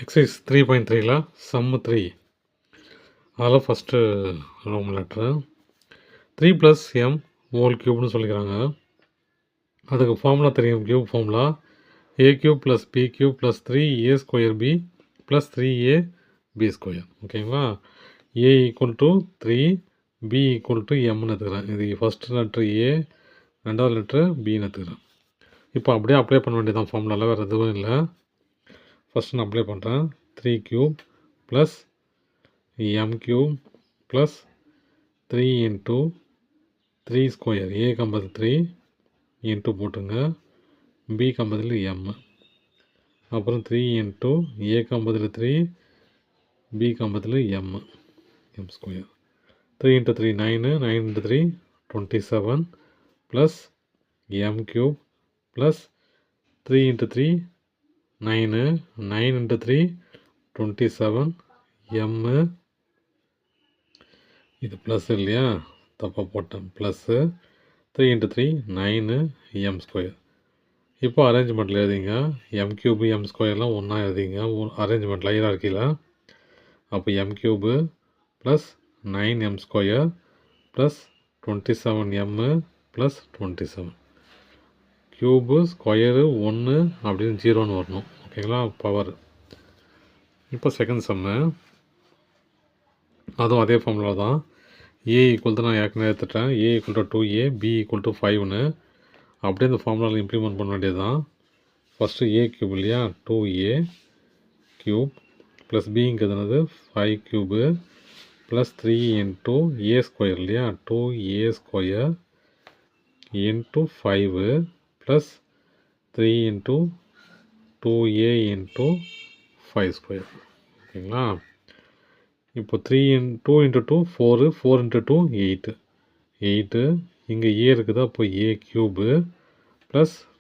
Exercise 3.3ல sum 3 அதில் first ரோம் லெட்ரு 3 + m ஹோல் க்யூப்னு சொல்லிக்கிறாங்க. அதுக்கு ஃபார்முலா தெரியும். Cube formula a³ + b³ + 3a² b + 3ab². ஓகேங்களா? a = 3, b = mன்னு எடுத்துக்கிறேன். இது ஃபஸ்ட்டு லெட்ரு a, ரெண்டாவது லெட்ரு பின்னு எடுத்துக்கிறேன். இப்போ அப்படியே அப்ளை பண்ண வேண்டியதான் ஃபார்முலாவில், வேறு எதுவும் இல்லை. ஃபஸ்ட்டு நான் அப்ளை பண்ணுறேன். 3³ + m³ + 3 × 3². a கம்பது 3 இன்ட்டு போட்டுங்க, b கம்பதில் m, அப்புறம் 3 × a கம்பதில் 3, b கம்பதில் m, m². 3 × 3 9, 9 × 3 27 + m³ + 3 × 3 9, 9 × 3 27 m. இது ப்ளஸ் இல்லையா, தப்பாக போட்டேன். Plus 3 × 3 9 m². இப்போ அரேஞ்ச்மெண்ட்டில் எழுதிங்க. m³ m² ஒன்றா எழுதிங்க அரேஞ்ச்மெண்ட்டில் ஹைரார்க்கியில். அப்போ m³ + 9m² + 27m + 27. Cube square 1 அப்படின்னு 0ன்னு வரணும். ஓகேங்களா? பவர். இப்போ செகண்ட் சம்மு, அதுவும் அதே ஃபார்முலா தான். a = நான் ஏற்கனவே எடுத்துட்டேன். a = 2a, b = 5ன்னு அப்படியே இந்த ஃபார்முலாவில் இம்ப்ளிமெண்ட் பண்ண வேண்டியது தான். ஃபஸ்ட்டு a³ இல்லையா, 2a³ + bங்கிறது 5³ + 3 × a² இல்லையா, 2a² × 5 + 3 × 2a × 5². ஓகேங்களா? இப்போ 2 × 2 4, 4 × 2 8, 8. இங்கே a இருக்குது, அப்போ a³ +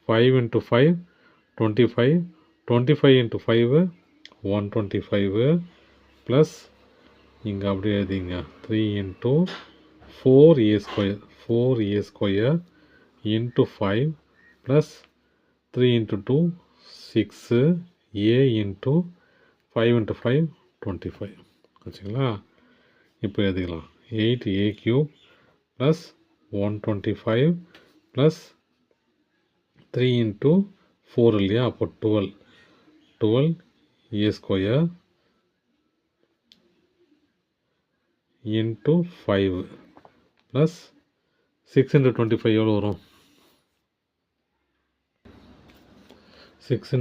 5 × 5 25, 25 × 5 125 ப்ளஸ் இங்கே அப்படியே எழுதிங்க 3 × 4a², 4a² × 5 ப்ளஸ் 3 × 2 6, a × 5 × 5 25. வச்சுங்களா? இப்போ எழுதிக்கலாம். 8a³ + 125 ப்ளஸ் 3 × 4 இல்லையா, அப்போ 12, 12a² × 5 ப்ளஸ் 6 × 25 எவ்வளோ வரும்? 6 ×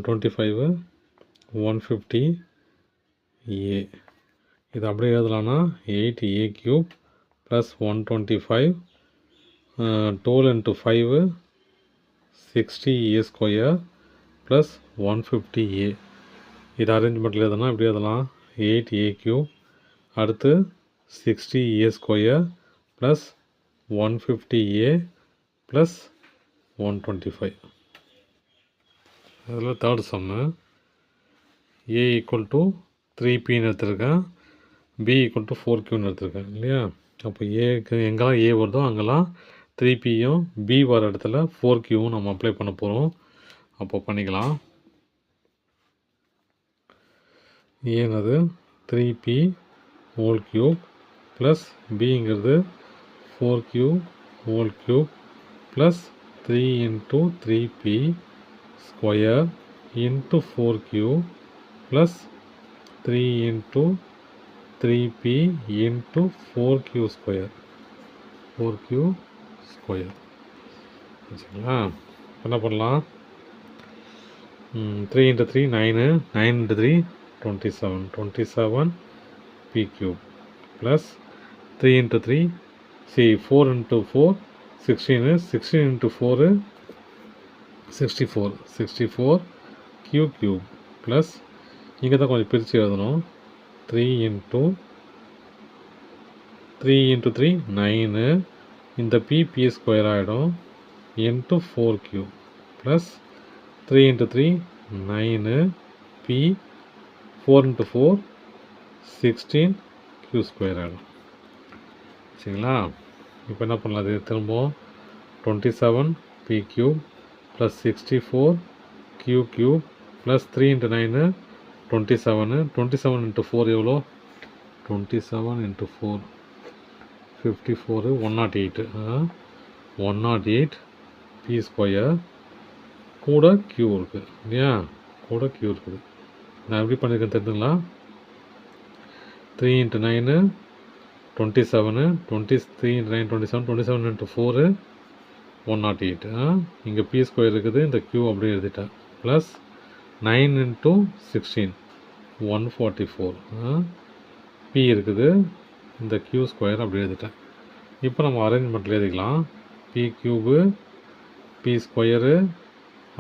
25 150a. இது அப்படியே எழுதலான்னா 8a³ + 125 12 × 5 60a² + 150a. இது அரேஞ்ச்மெண்ட்டில் எதுனா இப்படி எழுதலாம். 8a³ அடுத்து 60a² + 150a + 125. அதில் தேர்ட் சம்மு a = 3pன்னு எடுத்துருக்கேன், b = 4qன்னு எடுத்துருக்கேன் இல்லையா. அப்போ ஏக்கு எங்கெல்லாம் a வருதோ அங்கெல்லாம் 3pயும் b வர இடத்துல 4qவும் நம்ம அப்ளை பண்ண போகிறோம். அப்போ பண்ணிக்கலாம். ஏனது 3p ஹோல் க்யூப் ப்ளஸ் பிங்கிறது 4q whole cube plus 3 × 3p² × 4q plus 3 × 3p × 4q², 4q². சரிங்களா? என்ன பண்ணலாம்? 3 × 3 9, 9 × 3 27, 27 p³ ப்ளஸ் 3 × 3 4 × 4 16, 16 × 4 64, 64 q³ ப்ளஸ் இங்கே தான் கொஞ்சம் பிரித்து எழுதணும். 3 × 3 9, இந்த p² ஆகிடும் × 4q ப்ளஸ் 3 × 3 9 p 4 × 4 16 q² ஆகிடும். சரிங்களா? இப்போ என்ன பண்ணலாம்? அது திரும்பவும் 27 p³ plus 64 q³ plus 3 into 9 27 27 into 4 எவ்வளோ 27 இன்ட்டு 4 54 108 108 பி ஸ்கொயர் கூட கியூ இருக்குது இல்லையா கூட கியூ இருக்குது நான் எப்படி பண்ணியிருக்கேன் தெரிஞ்சுங்களா 3 இன்ட்டு 9 27 23 இன்ட்டு 9 27 27 இன்ட்டு 4 108 இங்கே பி ஸ்கொயர் இருக்குது இந்த கியூ அப்படியே எழுதிட்டேன் ப்ளஸ் 9 இன்ட்டு 16 144 பி இருக்குது இந்த கியூ ஸ்கொயர் அப்படி எழுதிட்டேன் இப்போ நம்ம அரேஞ்ச்மெண்ட்டில் எழுதிக்கலாம் பி கியூபு பி ஸ்கொயரு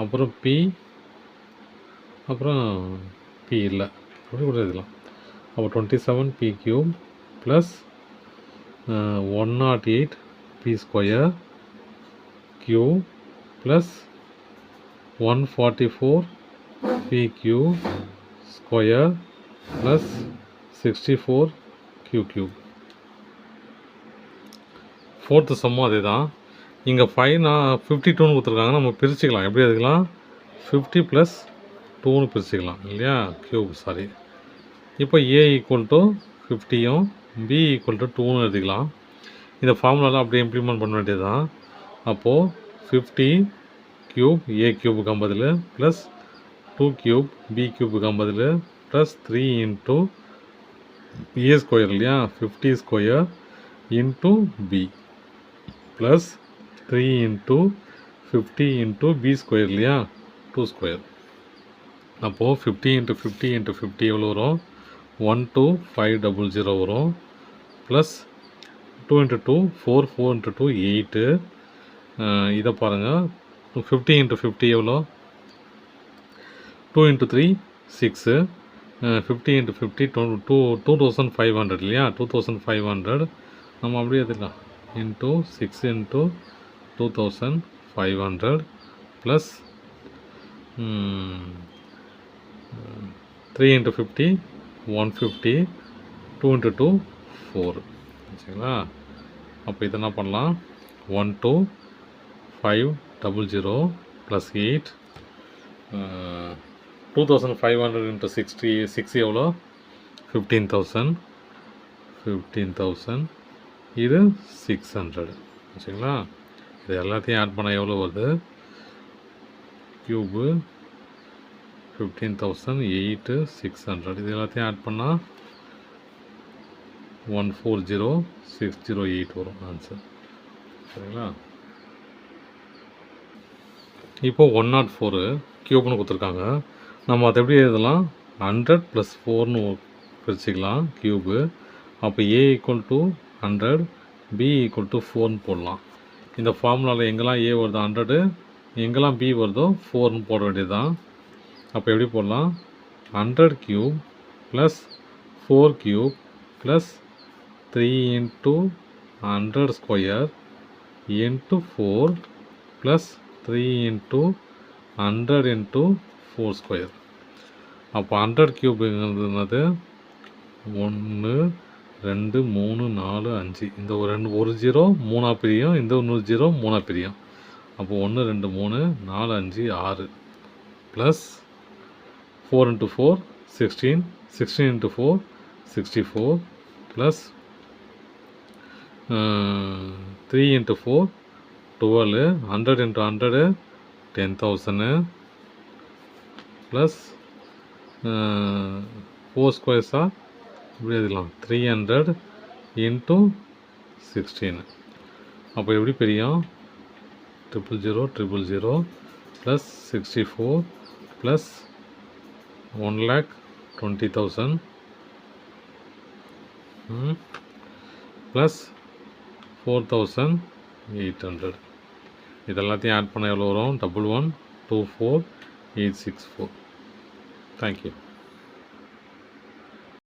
அப்புறம் பி அப்புறம் பி இல்லை அப்படி கூட எழுதலாம் அப்போ 27 B cube plus 108 B square Q plus 144 B Q square plus 64 Q cube fourth சம்மும் அதே தான் இங்கே 52ன்னு கொடுத்துருக்காங்க நம்ம பிரிச்சுக்கலாம் எப்படி எடுக்கலாம் 50 ப்ளஸ் 2ன்னு பிரிச்சுக்கலாம் இல்லையா கியூப் சாரி இப்போ ஏ ஈக்குவல் டு 50யும் பி ஈக்குவல் டு 2ன்னு எழுதிக்கலாம் இந்த ஃபார்முலாலாம் அப்படியே இம்ப்ளிமெண்ட் பண்ண வேண்டியது தான் அப்போது 50 கியூப் ஏ கியூபுக்கு 50 ப்ளஸ் 2 கியூப் பி கியூபுக்கு 50 ப்ளஸ் 3 இன்ட்டு ஏ ஸ்கொயர் இல்லையா 50 square into B plus 3 into 50 into B square இல்லையா 2 ஸ்கொயர் அப்போது 50 இன்ட்டு 50 இன்ட்டு 50 எவ்வளோ வரும் 12500 வரும் ப்ளஸ் 2 இன்ட்டு 2 4 4 இன்ட்டு 2 8 இதை பாருங்கள் 50 இன்ட்டு 50 எவ்வளோ 2 இன்ட்டு 3 6 50 இன்ட்டு 50 2500 இல்லையா 2500 நம்ம அப்படியே எடுத்துக்கலாம் into 6 into 2500 plus 3 into 50 150 2 into 2 4 சரிங்களா அப்போ இதை என்ன பண்ணலாம் 12500 ப்ளஸ் 8 2500 இன்ட்டு 6 எவ்வளோ 15000 இது 600 சரிங்களா இது எல்லாத்தையும் ஆட் பண்ணால் எவ்வளோ வருது கியூபு 15000 8 600 இது எல்லாத்தையும் ஆட் பண்ணால் 140608 வரும் ஆன்சர் சரிங்களா இப்போ 104 கியூப்னு கொடுத்துருக்காங்க நம்ம அதை எப்படி எழுதலாம் 100 ப்ளஸ் 4ன்னு பிரிச்சுக்கலாம் கியூபு அப்போ A equal to 100 B equal to 4ன்னு போடலாம் இந்த ஃபார்முலாவில் எங்கெல்லாம் ஏ வருதோ 100 எங்கெல்லாம் பி வருதோ 4ன்னு போட வேண்டியது தான் அப்போ எப்படி போடலாம் 100 cube plus 4 cube plus 3 into 100 square into 4 plus 3 into 100 into 4 square அப்போ 100 கியூப்ங்கிறது 1 2 3 4 5 இந்த ஒரு ஜீரோ 3 பிரியும் இந்த இன்னொரு ஜீரோ 3 பிரியும் அப்போ 1 2 3 4 5 6 plus 4 into 4 16 16 into 4 64 plus 3 into 4 12 100 into 100 10,000 plus 4 ஸ்கொயர்ஸாக இப்படி எழுதிக்கலாம் 300 இன்ட்டு 16 அப்போ எப்படி பிரியும் 000 ப்ளஸ் 64 ப்ளஸ் 1,20,000 ப்ளஸ் 4,800 இதெல்லாத்தையும் ஆட் பண்ண எவ்வளோ வரும் 1124,864 தேங்க்யூ